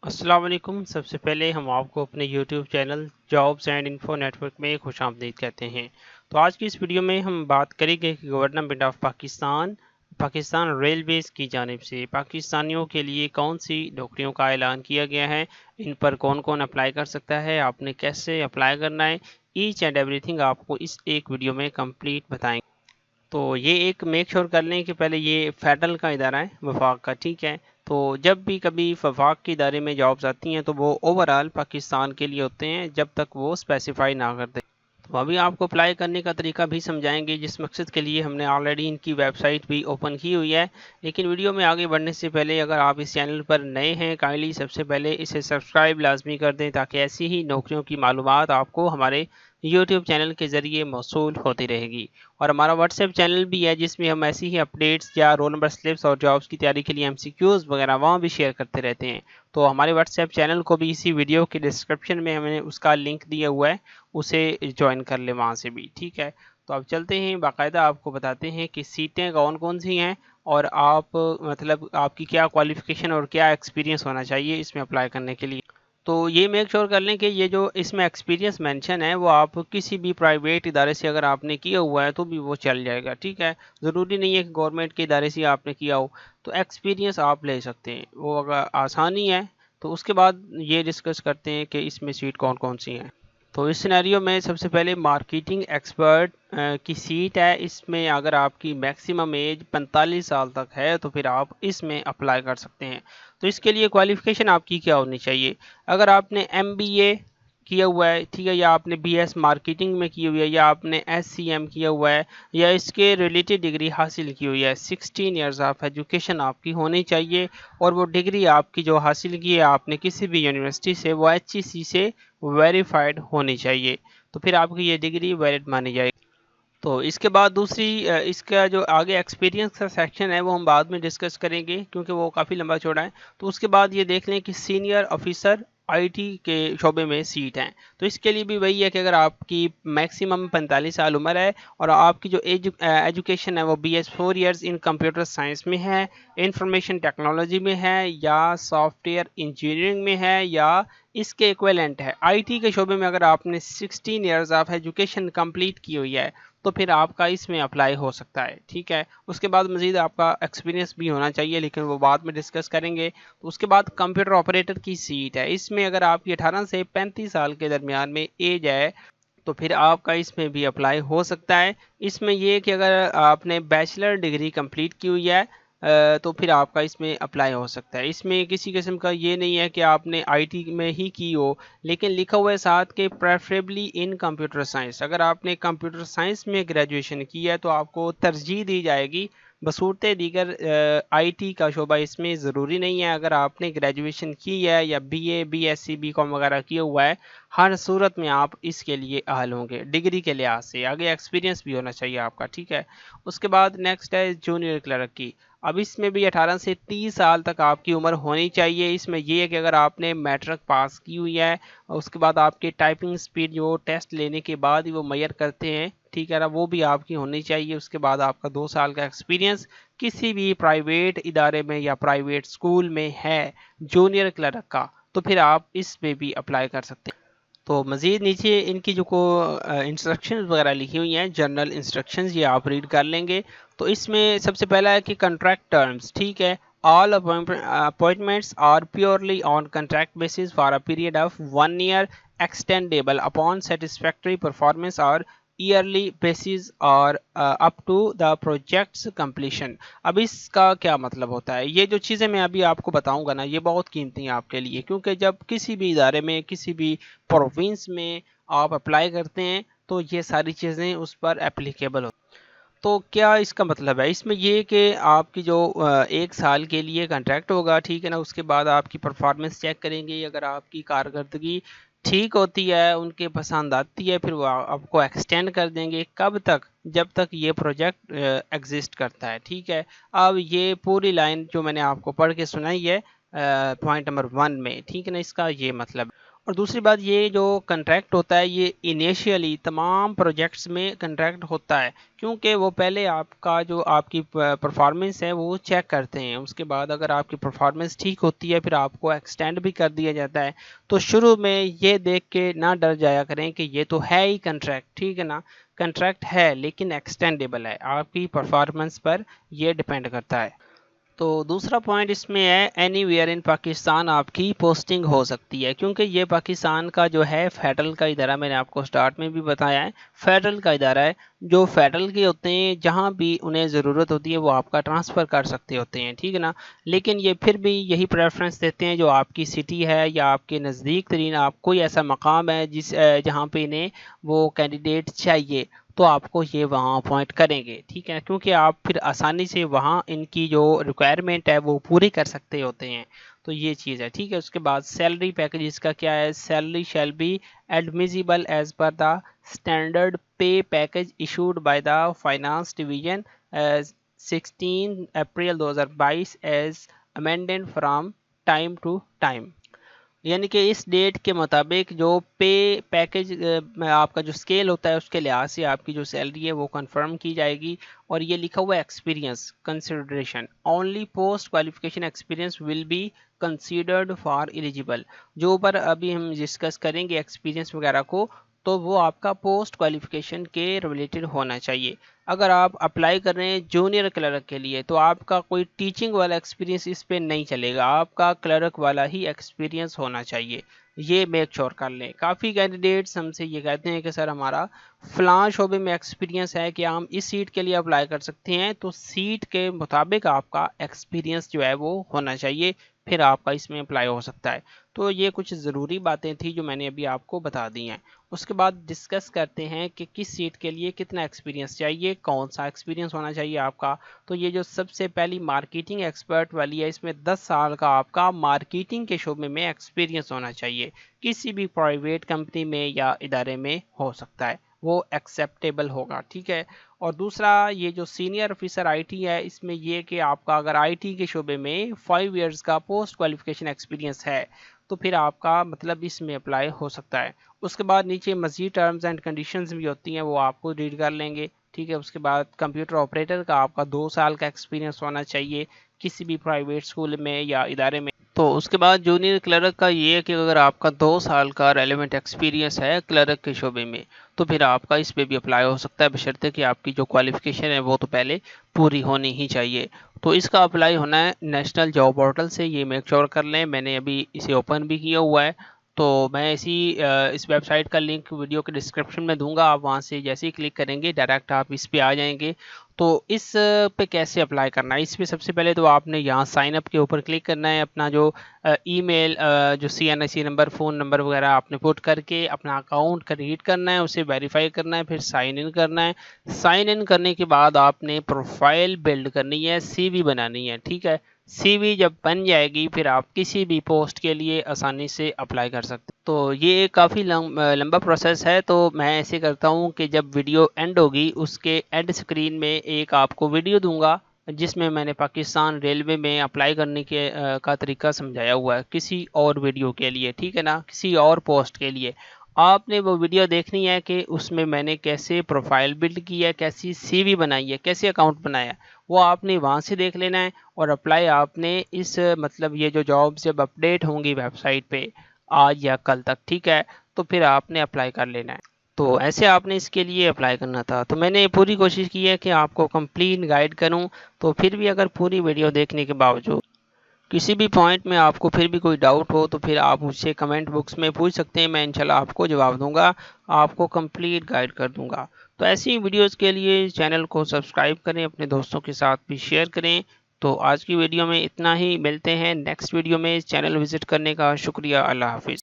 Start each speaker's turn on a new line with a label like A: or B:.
A: अस्सलाम वालेकुम। सबसे पहले हम आपको अपने YouTube channel jobs and info network में खुश आमदीद कहते हैं। तो आज की इस वीडियो में हम बात करेंगे कि गवर्नमेंट ऑफ पाकिस्तान रेलवेज़ की जानिब से पाकिस्तानियों के लिए कौन सी नौकरियों का ऐलान किया गया है, इन पर कौन कौन अप्लाई कर सकता है, आपने कैसे अप्लाई करना है, ईच एंड एवरीथिंग आपको इस एक वीडियो में कंप्लीट बताएंगे। तो ये एक मेक श्योर कर लें कि पहले ये फेडरल का इदारा है, वफाक का, ठीक है। तो जब भी कभी वफाक के इदारे में जॉब्स आती हैं तो वो ओवरऑल पाकिस्तान के लिए होते हैं, जब तक वो स्पेसिफाई ना कर दें। तो अभी आपको अप्लाई करने का तरीका भी समझाएंगे, जिस मकसद के लिए हमने ऑलरेडी इनकी वेबसाइट भी ओपन की हुई है। लेकिन वीडियो में आगे बढ़ने से पहले अगर आप इस चैनल पर नए हैं, काइंडली सबसे पहले इसे सब्सक्राइब लाजमी कर दें, ताकि ऐसी ही नौकरियों की मालूमात आपको हमारे यूट्यूब चैनल के ज़रिए मौसूल होती रहेगी। और हमारा व्हाट्सएप चैनल भी है, जिसमें हम ऐसी ही अपडेट्स या रोल नंबर स्लिप्स और जॉब्स की तैयारी के लिए MCQs वगैरह वहाँ भी शेयर करते रहते हैं। तो हमारे व्हाट्सएप चैनल को भी इसी वीडियो के डिस्क्रिप्शन में हमने उसका लिंक दिया हुआ है, उसे ज्वाइन कर ले वहाँ से भी, ठीक है। तो अब चलते हैं, बाकायदा आपको बताते हैं कि सीटें कौन कौन सी हैं और आप मतलब आपकी क्या क्वालिफ़िकेशन और क्या एक्सपीरियंस होना चाहिए इसमें अप्लाई करने के लिए। तो ये मेक श्योर कर लें कि ये जो इसमें एक्सपीरियंस मेंशन है वो आप किसी भी प्राइवेट इदारे से अगर आपने किया हुआ है तो भी वो चल जाएगा, ठीक है। ज़रूरी नहीं है कि गवर्नमेंट के इदारे से आपने किया हो, तो एक्सपीरियंस आप ले सकते हैं, वो अगर आसानी है। तो उसके बाद ये डिस्कस करते हैं कि इसमें सीट कौन कौन सी हैं। तो इस सिनेरियो में सबसे पहले मार्केटिंग एक्सपर्ट की सीट है। इसमें अगर आपकी मैक्सिमम एज 45 साल तक है तो फिर आप इसमें अप्लाई कर सकते हैं। तो इसके लिए क्वालिफ़िकेशन आपकी क्या होनी चाहिए? अगर आपने MBA किया हुआ है, ठीक है, या आपने BS मार्केटिंग में की हुई है, या आपने SCM किया हुआ है, या इसके रिलेटेड डिग्री हासिल की हुई है, 16 ईयर्स ऑफ एजुकेशन आपकी होनी चाहिए। और वो डिग्री आपकी जो हासिल की है आपने किसी भी यूनिवर्सिटी से, वो HEC से वेरीफाइड होनी चाहिए। तो फिर आपकी ये डिग्री वैलिड मानी जाएगी। तो इसके बाद दूसरी इसका जो आगे एक्सपीरियंस का सेक्शन है वो हम बाद में डिस्कस करेंगे, क्योंकि वो काफ़ी लंबा चौड़ा है। तो उसके बाद ये देख लें कि सीनियर ऑफिसर IT के शोबे में सीट हैं। तो इसके लिए भी वही है कि अगर आपकी मैक्सिमम 45 साल उम्र है और आपकी जो एजुकेशन है वो BS 4 years in computer science में है, इंफॉर्मेशन टेक्नोलॉजी में है, या सॉफ्टवेयर इंजीनियरिंग में है, या इसके इक्विवेलेंट है, IT के शोबे में अगर आपने 16 ईयर्स ऑफ एजुकेशन कंप्लीट की हुई है तो फिर आपका इसमें अप्लाई हो सकता है, ठीक है। उसके बाद मज़ीद आपका एक्सपीरियंस भी होना चाहिए, लेकिन वो बाद में डिस्कस करेंगे। तो उसके बाद कंप्यूटर ऑपरेटर की सीट है। इसमें अगर आपकी 18 से 35 साल के दरमियान में एज है तो फिर आपका इसमें भी अप्लाई हो सकता है। इसमें ये कि अगर आपने बैचलर डिग्री कंप्लीट की हुई है तो फिर आपका इसमें अप्लाई हो सकता है। इसमें किसी किस्म का ये नहीं है कि आपने IT में ही की हो, लेकिन लिखा हुआ है साथ के प्रेफरेबली इन कंप्यूटर साइंस। अगर आपने कंप्यूटर साइंस में ग्रेजुएशन की है तो आपको तरजीह दी जाएगी, बसूरत दीगर IT का शोबा इसमें ज़रूरी नहीं है। अगर आपने ग्रेजुएशन की है या BA BSc BCom वगैरह किया हुआ है, हर सूरत में आप इसके लिए अहल होंगे डिग्री के लिहाज से। आगे एक्सपीरियंस भी होना चाहिए आपका, ठीक है। उसके बाद नेक्स्ट है जूनियर क्लर्क की। अब इसमें भी 18 से 30 साल तक आपकी उम्र होनी चाहिए। इसमें यह है कि अगर आपने मैट्रिक पास की हुई है, उसके बाद आपके टाइपिंग स्पीड जो टेस्ट लेने के बाद ही वो मेजर करते हैं, ठीक है ना, वो भी आपकी होनी चाहिए। उसके बाद आपका 2 साल का एक्सपीरियंस किसी भी प्राइवेट इदारे में या प्राइवेट स्कूल में है जूनियर क्लर्क का, तो फिर आप इसमें भी अप्लाई कर सकते हैं। तो मज़ीद नीचे इनकी जो इंस्ट्रक्शंस वगैरह लिखी हुई हैं, जनरल इंस्ट्रक्शंस, ये आप रीड कर लेंगे। तो इसमें सबसे पहला है कि कॉन्ट्रैक्ट टर्म्स, ठीक है। All appointments are purely on contract basis for a period of 1 year extendable upon satisfactory performance और ईयरली बेसिस और up to the project's completion. अब इसका क्या मतलब होता है? ये जो चीज़ें मैं अभी आपको बताऊंगा ना, ये बहुत कीमती हैं आपके लिए, क्योंकि जब किसी भी इदारे में, किसी भी प्रोविंस में आप अप्लाई करते हैं तो ये सारी चीज़ें उस पर एप्लीकेबल होती हैं। तो क्या इसका मतलब है? इसमें ये कि आपकी जो 1 साल के लिए कॉन्ट्रैक्ट होगा, ठीक है ना, उसके बाद आपकी परफॉर्मेंस चेक करेंगे। अगर आपकी कारकर्दगी ठीक होती है, उनके पसंद आती है, फिर वो आपको एक्सटेंड कर देंगे। कब तक? जब तक ये प्रोजेक्ट एग्जिस्ट करता है, ठीक है। अब ये पूरी लाइन जो मैंने आपको पढ़ के सुनाई है पॉइंट नंबर 1 में, ठीक है ना, इसका ये मतलब है। اور دوسری بات یہ جو کنٹریکٹ ہوتا ہے یہ انیشیلی تمام پروجیکٹس میں کنٹریکٹ ہوتا ہے، کیونکہ وہ پہلے آپ کا جو آپ کی پرفارمنس ہے وہ چیک کرتے ہیں، اس کے بعد اگر آپ کی پرفارمنس ٹھیک ہوتی ہے پھر آپ کو ایکسٹینڈ بھی کر دیا جاتا ہے۔ تو شروع میں یہ دیکھ کے نہ ڈر جایا کریں کہ یہ تو ہے ہی کنٹریکٹ، ٹھیک ہے نا، کنٹریکٹ ہے لیکن ایکسٹینڈیبل ہے، آپ کی پرفارمنس پر یہ ڈپینڈ کرتا ہے۔ تو دوسرا پوائنٹ اس میں ہے اینی ویئر ان پاکستان آپ کی پوسٹنگ ہو سکتی ہے، کیونکہ یہ پاکستان کا جو ہے فیڈرل کا ادارہ، میں نے آپ کو سٹارٹ میں بھی بتایا ہے فیڈرل کا ادارہ ہے، جو فیڈرل کے ہوتے ہیں جہاں بھی انہیں ضرورت ہوتی ہے وہ آپ کا ٹرانسفر کر سکتے ہوتے ہیں، ٹھیک ہے نا، لیکن یہ پھر بھی یہی پریفرنس دیتے ہیں جو آپ کی سٹی ہے یا آپ کے نزدیک ترین آپ کوئی ایسا مقام ہے جہاں پہ انہیں وہ کینڈیڈیٹ چاہیے تو آپ کو یہ وہاں اپوائنٹ کریں گے، ٹھیک ہے، کیونکہ آپ پھر آسانی سے وہاں ان کی جو ریکوائرمنٹ ہے وہ پوری کر سکتے ہوتے ہیں، تو یہ چیز ہے، ٹھیک ہے۔ اس کے بعد سیلری پیکج اس کا کیا ہے، salary shall be admissible as per the standard pay package issued by the finance division 16 April 2022 as amended from time to time, یعنی کہ اس ڈیٹ کے مطابق جو پے پیکج میں آپ کا جو اسکیل ہوتا ہے اس کے لحاظ سے آپ کی جو سیلری ہے وہ کنفرم کی جائے گی، اور یہ لکھا ہوا ہے experience consideration only post qualification experience will be considered for eligible, جو اوپر ابھی ہم ڈسکس کریں گے ایکسپیرینس وغیرہ کو، تو وہ آپ کا پوسٹ کوالیفیکیشن کے ریلیٹڈ ہونا چاہیے۔ اگر آپ اپلائی کر رہے ہیں جونیئر کلرک کے لیے تو آپ کا کوئی ٹیچنگ والا ایکسپیرینس اس پہ نہیں چلے گا، آپ کا کلرک والا ہی ایکسپیرینس ہونا چاہیے، یہ میک شور کر لیں۔ کافی کینڈیڈیٹس ہم سے یہ کہتے ہیں کہ سر ہمارا فلاں شعبے میں ایکسپیرینس ہے، کہ ہم اس سیٹ کے لیے اپلائی کر سکتے ہیں، تو سیٹ کے مطابق آپ کا ایکسپیرینس جو ہے وہ ہونا چاہیے، پھر آپ کا اس میں اپلائی ہو سکتا ہے۔ تو یہ کچھ ضروری باتیں تھیں جو میں نے ابھی آپ کو بتا دی ہیں۔ اس کے بعد ڈسکس کرتے ہیں کہ کس سیٹ کے لیے کتنا ایکسپیرینس چاہیے، کون سا ایکسپیرینس ہونا چاہیے آپ کا۔ تو یہ جو سب سے پہلی مارکیٹنگ ایکسپرٹ والی ہے، اس میں 10 سال کا آپ کا مارکیٹنگ کے شعبے میں ایکسپیرینس ہونا چاہیے، کسی بھی پرائیویٹ کمپنی میں یا ادارے میں ہو سکتا ہے، وہ ایکسیپٹیبل ہوگا، ٹھیک ہے۔ اور دوسرا یہ جو سینئر آفیسر آئی ٹی ہے، اس میں یہ کہ آپ کا اگر آئی ٹی کے شعبے میں 5 ایئرز کا پوسٹ کوالیفیکیشن ایکسپیرینس ہے تو پھر آپ کا مطلب اس میں اپلائی ہو سکتا ہے۔ اس کے بعد نیچے مزید ٹرمز اینڈ کنڈیشنز بھی ہوتی ہیں، وہ آپ کو ریڈ کر لیں گے، ٹھیک ہے۔ اس کے بعد کمپیوٹر آپریٹر کا آپ کا 2 سال کا ایکسپیرینس ہونا چاہیے کسی بھی پرائیویٹ اسکول میں یا ادارے میں۔ تو اس کے بعد جونیئر کلرک کا یہ ہے کہ اگر آپ کا 2 سال کا ریلیونٹ ایکسپیرینس ہے کلرک کے شعبے میں تو پھر آپ کا اس پہ بھی اپلائی ہو سکتا ہے، بشرطے کہ آپ کی جو کوالیفیکیشن ہے وہ تو پہلے پوری ہونی ہی چاہیے۔ تو اس کا اپلائی ہونا ہے نیشنل جاب پورٹل سے، یہ میک شور کر لیں، میں نے ابھی اسے اوپن بھی کیا ہوا ہے، تو میں اس ویب سائٹ کا لنک ویڈیو کے ڈسکرپشن میں دوں گا، آپ وہاں سے جیسے ہی کلک کریں گے ڈائریکٹ آپ اس پہ آ جائیں گے۔ تو اس پہ کیسے اپلائی کرنا ہے، اس پہ سب سے پہلے تو آپ نے یہاں سائن اپ کے اوپر کلک کرنا ہے، اپنا جو ای میل جو CNIC نمبر، فون نمبر وغیرہ آپ نے پٹ کر کے اپنا اکاؤنٹ کریٹ کرنا ہے، اسے ویریفائی کرنا ہے، پھر سائن ان کرنا ہے۔ سائن ان کرنے کے بعد آپ نے پروفائل بلڈ کرنی ہے، CV بنانی ہے، ٹھیک ہے۔ CV جب بن جائے گی پھر آپ کسی بھی پوسٹ کے لیے آسانی سے اپلائی کر سکتے ہیں۔ تو یہ ایک کافی لمبا پروسیس ہے، تو میں ایسے کرتا ہوں کہ جب ویڈیو اینڈ ہوگی اس کے اینڈ اسکرین میں ایک آپ کو ویڈیو دوں گا جس میں نے پاکستان ریلوے میں اپلائی کرنے کا طریقہ سمجھایا ہوا ہے کسی اور ویڈیو کے لیے، ٹھیک ہے نا، کسی اور پوسٹ کے لیے۔ آپ نے وہ ویڈیو دیکھنی ہے کہ اس میں نے کیسے پروفائل بلڈ کی ہے، کیسی CV بنائی ہے، کیسے اکاؤنٹ بنایا ہے، وہ آپ نے وہاں سے دیکھ لینا ہے، اور اپلائی آپ نے اس مطلب یہ جو جابس جب اپڈیٹ ہوں گی ویب سائٹ پہ آج یا کل تک، ٹھیک ہے، تو پھر آپ نے اپلائی کر لینا ہے۔ تو ایسے آپ نے اس کے لیے اپلائی کرنا تھا، تو میں نے پوری کوشش کی ہے کہ آپ کو کمپلیٹ گائیڈ کروں، تو پھر بھی اگر پوری ویڈیو دیکھنے کے باوجود کسی بھی پوائنٹ میں آپ کو پھر بھی کوئی ڈاؤٹ ہو تو پھر آپ مجھ سے کمنٹ باکس میں پوچھ سکتے ہیں، میں انشاءاللہ آپ کو جواب دوں گا، آپ کو کمپلیٹ گائیڈ کر دوں گا۔ تو ایسی ویڈیوز کے لیے چینل کو سبسکرائب کریں، اپنے دوستوں کے ساتھ بھی شیئر کریں۔ تو آج کی ویڈیو میں اتنا ہی، ملتے ہیں نیکسٹ ویڈیو میں، چینل وزٹ کرنے کا شکریہ، اللہ حافظ۔